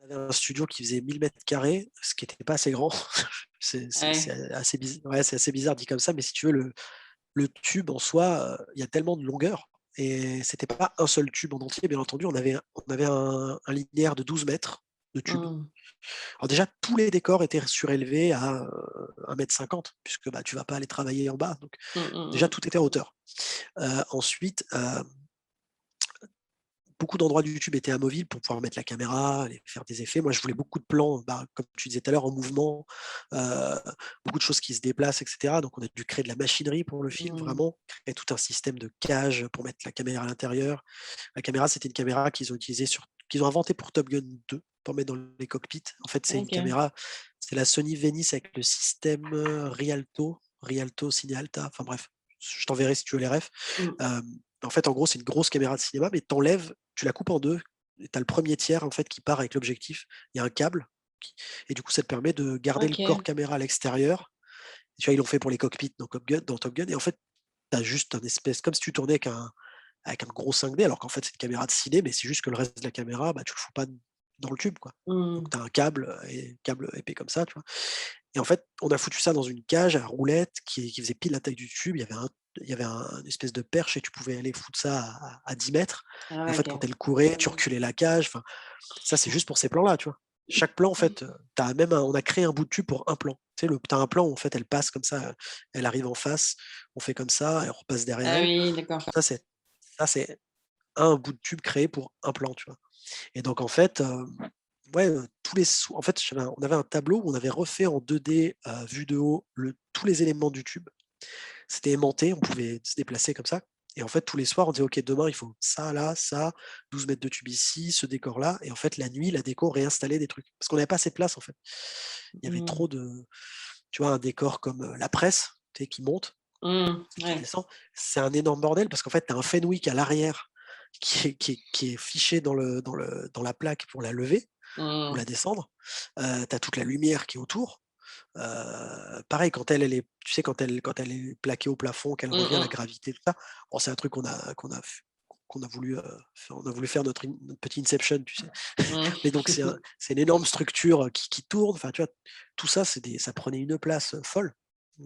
avait un studio qui faisait 1000 m², ce qui était pas assez grand. C'est Ouais. assez ouais, c'est assez bizarre dit comme ça, mais si tu veux le tube en soi, il y a tellement de longueur et c'était pas un seul tube en entier, bien entendu, on avait un linéaire de 12 mètres de tube. Mmh. Alors déjà, tous les décors étaient surélevés à, 1,50 m puisque, bah, tu vas pas aller travailler en bas, donc Mmh, mmh déjà mh. tout était en hauteur. Ensuite, beaucoup d'endroits du YouTube étaient amovibles pour pouvoir mettre la caméra, aller faire des effets. Moi, je voulais beaucoup de plans, bah, comme tu disais tout à l'heure, en mouvement, heu, beaucoup de choses qui se déplacent et cetera. Donc on a dû créer de la machinerie pour le film, Mmh. vraiment, créer tout un système de cage pour mettre la caméra à l'intérieur. La caméra, c'était une caméra qu'ils ont inventée pour Top Gun 2, pour mettre dans les cockpits. En fait, OK. c'est la Sony Venice avec le système, Rialto Cinealta, enfin bref, je t'enverrai si tu veux les refs. Mmh. Hem, En fait, en gros, c'est une grosse caméra de cinéma, mais tu la coupes en 2 et tu as le 1er tiers, en fait, qui part avec l'objectif. Il y a un câble qui et du coup, ça te permet de garder le corps OK. caméra à l'extérieur. Tu vois, ils l'ont fait pour les cockpits dans Top Gun et en fait, tu as juste un espèce comme si tu tournais avec un gros 5D alors qu'en fait, c'est une caméra de ciné, mais c'est juste que le reste de la caméra, bah, tu le fous pas dans le tube, quoi. Donc Mmh. tu as un câble, et câble épais comme ça, tu vois? Et en fait, on a foutu ça dans une cage à roulettes qui faisait pile la taille du tube. Il y avait une espèce de perche et tu pouvais aller foutre ça à 10 mètres. Ah Et en ouais, fait, OK. quand elle courait, tu reculais la cage. Enfin, ça, c'est juste pour ces plans-là, tu vois? Chaque plan, en fait, on a créé un bout de tube pour un plan. Tu sais, tu as un plan où en fait, elle passe comme ça, elle arrive en face, on fait comme ça et on repasse derrière Ah elle. oui, d'accord. Ça, c'est ça, c'est un bout de tube créé pour un plan, tu vois? Et donc en fait, ouais, tous les soi en fait, on avait un tableau où on avait refait en 2D, vue de haut, tous les éléments du tube. C'était aimanté, on pouvait se déplacer comme ça et en fait, tous les soirs, on disait: «OK, demain, il faut ça là, ça, 12 mètres de tube ici, ce décor-là» et en fait, la nuit, la déco réinstallait des trucs. Parce qu'on n'avait pas assez de place, en fait. Il y avait Mmh. trop de tu vois, un décor comme, la presse, tu sais, qui monte Mmh. et qui Ouais. descend. C'est un énorme bordel parce qu'en fait, tu as un Fenwick à l'arrière qui est fiché dans la plaque pour la lever ou Mmh. la descendre. Tu as toute la lumière qui est autour. Pareil quand elle est tu sais quand elle est plaquée au plafond, qu'elle Mmh revient, la mh. gravité, tout ça. Bon, c'est un truc qu'on a voulu, on a voulu faire notre petit Inception, tu sais? Mmh. Mais donc c'est une énorme structure, qui tourne, enfin, tu vois? Tout ça, ça prenait une place, folle.